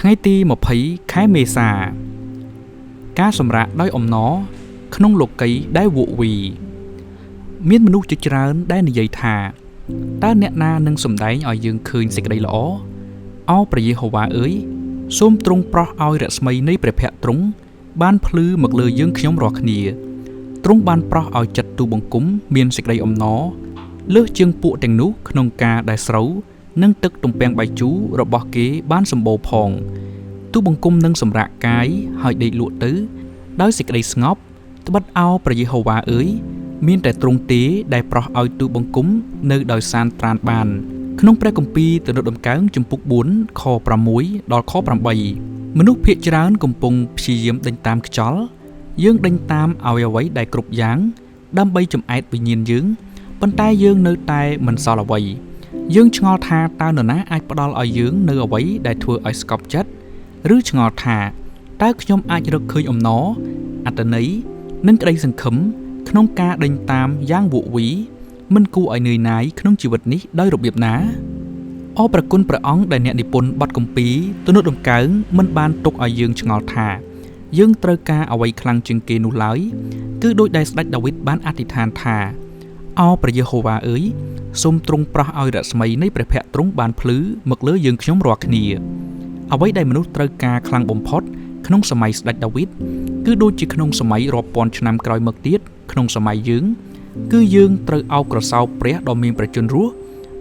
ថ្ងៃទី20ខែមេសាការសម្រាកដោយអំណរក្នុងលោកីដែលវក់វីមានមនុស្សជាច្រើនដែលនិយាយថាតើអ្នកណានឹងសម្ដែងឲ្យយើងឃើញសេចក្តីល្អអោព្រះយេហូវ៉ាអើយសូមទ្រង់ប្រោះឲ្យរស្មីនៃព្រះភ័ក្ត្រទ្រង់បានភ្លឺមកលើយើងខ្ញុំរាល់គ្នាទ្រង់បានប្រោះឲ្យចិត្តទូបង្គំមានសេចក្តីអំណរលើសជាងពួកទាំងនោះក្នុងការដែលស្រូវនិងទឹកទំពាំងបាយជូររបស់គេបានសម្បូរផងទូបង្គំនឹងសម្រាកកាយហើយដេកលក់ទៅដោយសេចក្តីស្ងប់ត្បិតអោព្រះយេហូវ៉ាអើយមានតែទ្រង់ទេដែលប្រោះឲ្យទូបង្គំនៅដោយសានត្រានបានក្នុងព្រះគម្ពីរទំនុកដំកើងជំពូក4ខ6ដល់ខ8មនុស្សភាគច្រើនកំពុងព្យាយាមដេញតាមខ្យល់យើងដេញតាមឲ្យអ្វីដែលគ្រប់យ៉ាងដើម្បីចំអែតវិញ្ញាណយើងប៉ុន្តែយើងនៅតែមិនសល់អ្វីយើងឆ្ងល់ថាតើនរណាអាចផ្ដល់ឲ្យយើងនៅអ្វីដែលធ្វើឲ្យស្កប់ចិត្តឬឆ្ងល់ថាតើខ្ញុំអាចរកឃើញអំណរអត្ថន័យនិងក្តីសង្ឃឹមក្នុងការដេញតាមយ៉ាងវក់វីមិនគួរឲ្យនឿយណាយក្នុងជីវិតនេះដោយរបៀបណាអរព្រគុណព្រះអង្គដែលអ្នកនិពន្ធបទគម្ពីរទំនុកដំកើងមិនបានទុកឲ្យយើងឆ្ងល់ថាយើងត្រូវការអ្វីខ្លាំងជាងគេនោះឡើយគឺដោយដែលស្ដេចដាវីតបានអធិដ្ឋានថាអោព្រះយេហូវ៉ាអើយសូមទ្រង់ប្រោះឲ្យរស្មីនៃព្រះភ័ក្ត្រទ្រង់បានភ្លឺមកលើយើងខ្ញុំរាល់គ្នាអ្វីដែលមនុស្សត្រូវការខ្លាំងបំផុតក្នុងសម័យស្ដេចដាវីតគឺដូចជាក្នុងសម័យរាប់ពាន់ឆ្នាំក្រោយមកទៀតក្នុងសម័យយើងគឺយើងត្រូវអោបក្រសោបព្រះដ៏មានព្រះជន្មរស់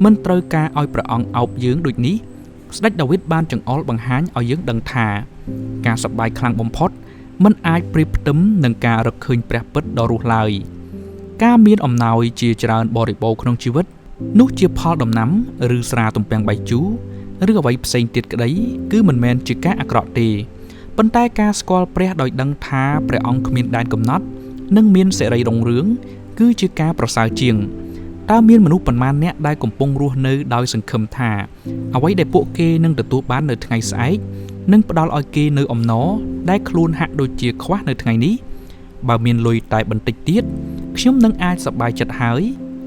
មិនត្រូវការឲ្យព្រះអង្គអោបយើងដូចនេះស្ដេចដាវីតបានចង្អុលបង្ហាញឲ្យយើងដឹងថាការសប្បាយខ្លាំងបំផុតមិនអាចប្រៀបផ្ទឹមនឹងការរកឃើញព្រះពិតដ៏រស់ឡើយការមានអំណោយជាច្រើនបរិបូរក្នុងជីវិតនោះជាផលដំណាំឬស្រាទំពាំងបាយជូរឬអ្វីផ្សេងទៀតក្តីគឺមិនមែនជាការអាក្រក់ទេប៉ុន្តែការស្គាល់ព្រះដោយដឹងថាព្រះអង្គគ្មានដែនកំណត់និងមានសេរីរុងរឿងគឺជាការប្រសើរជាងតើមានមនុស្សប៉ុន្មានអ្នកដែលកំពុងរស់នៅដោយសង្ឃឹមថាអ្វីដែលពួកគេនឹងទទួលបាននៅថ្ងៃស្អែកនឹងផ្ដល់ឲ្យគេនៅអំណរដែលខ្លួនហាក់ដូចជាខ្វះនៅថ្ងៃនេះបើមានលុយតែបន្តិចទៀតខ្ញុំនឹងអាចសប្បាយចិត្តហើយ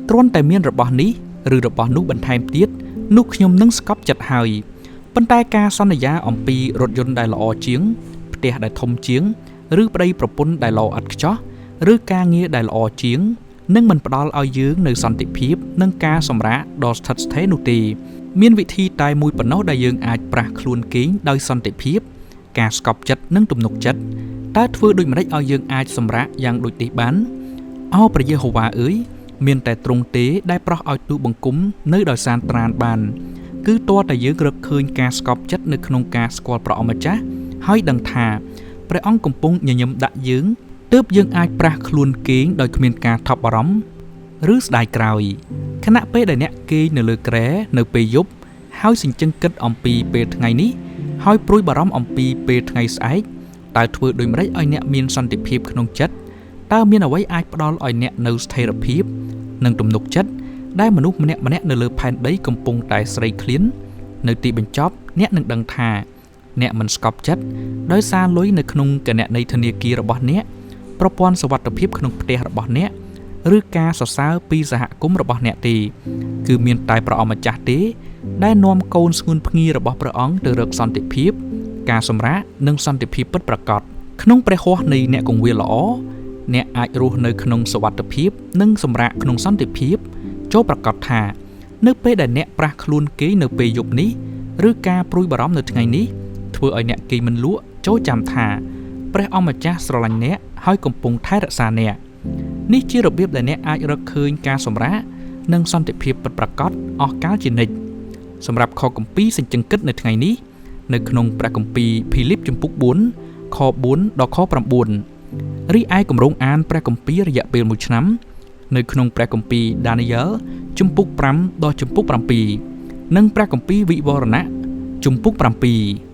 គ្រាន់តែមានរបស់នេះឬរបស់នោះបន្ថែមទៀតនោះខ្ញុំនឹងស្កប់ចិត្តហើយប៉ុន្តែការសន្យាអំពីរថយន្តដែលល្អជាងផ្ទះដែលធំជាងឬប្តីប្រពន្ធដែលល្អឥតខ្ចោះឬការងារដែលល្អជាងនឹងមិនផ្ដល់ឲ្យយើងនៅសន្តិភាពនិងការសម្រាកដ៏ស្ថិតស្ថេរនោះទេមានវិធីតែមួយប៉ុណ្ណោះដែលយើងអាចប្រះខ្លួនគេងដោយសន្តិភាពការស្កប់ចិត្តនិងទំនុកចិត្តតើធ្វើដូចម្តេចឲ្យយើងអាចសម្រាកយ៉ាងដូចនេះបានអោព្រះយេហូវ៉ាអើយមានតែទ្រង់ទេដែលប្រោះឲ្យទូបង្គំនៅដោយសានត្រានបានគឺទាល់តែយើងរកឃើញការស្កប់ចិត្តនៅក្នុងការស្គាល់ព្រះអង្គម្ចាស់ហើយដឹងថាព្រះអង្គកំពុងញញឹមដាក់យើងទើបយើងអាចប្រះខ្លួនគេងដោយគ្មានការថប់បារម្ភឬស្ដាយក្រោយខណៈពេលដែលអ្នកគេងនៅលើគ្រែនៅពេលយប់ហើយសិញ្ជឹងគិតអំពីពេលថ្ងៃនេះហើយព្រួយបារម្ភអំពីពេលថ្ងៃស្អែកតើធ្វើដូចម្តេចឲ្យអ្នកមានសន្តិភាពក្នុងចិត្តតើមានអ្វីអាចផ្ដល់ឲ្យអ្នកនៅស្ថិរភាពនិងទំនុកចិត្តដែលមនុស្សម្នាក់នៅលើផែនដីកំពុងតែស្រេកឃ្លាននៅទីបញ្ចប់អ្នកនឹងដឹងថាអ្នកមិនស្កប់ចិត្តដោយសារលុយនៅក្នុងគណនីធនាគាររបស់អ្នកប្រព័ន្ធសុវត្ថិភាពក្នុងផ្ទះរបស់អ្នកឬការសរសើរពីសហគមន៍របស់អ្នកទេគឺមានតែព្រះអង្គម្ចាស់ទេដែលនាំកូនស្ងួនភ្ងារបស់ព្រះអង្គទៅរកសន្តិភាពការសម្រាកនិងសន្តិភាពពិតប្រាកដក្នុងព្រះហស្ថនៃអ្នកគង្វាលល្អអ្នកអាចរស់នៅក្នុងសុវត្ថិភាពនិងសម្រាកក្នុងសន្តិភាពចូលប្រកាសថានៅពេលដែលអ្នកប្រះខ្លួនគេងនៅពេលយប់នេះឬការព្រួយបារម្ភនៅថ្ងៃនេះធ្វើឲ្យអ្នកគេងមិនលក់ចូលចាំថាព្រះអង្គម្ចាស់ស្រឡាញ់អ្នកហើយកំពុងថែរក្សាអ្នកនេះជារបៀបដែលអ្នកអាចរកឃើញការសម្រាកនិងសន្តិភាពពិតប្រាកដអស់កលជានិច្ចសម្រាប់ខគម្ពីរសេចក្ដីគិតនៅថ្ងៃនេះនៅក្នុងព្រះគម្ពីរភីលីបជំពូក4ខ4ដល់ខ9រីឯគម្រោងអានព្រះគម្ពីររយៈពេល1ឆ្នាំនៅក្នុងព្រះគម្ពីរដានីយ៉ែលជំពូក5ដល់ជំពូក7និងព្រះគម្ពីរវិវរណៈជំពូក7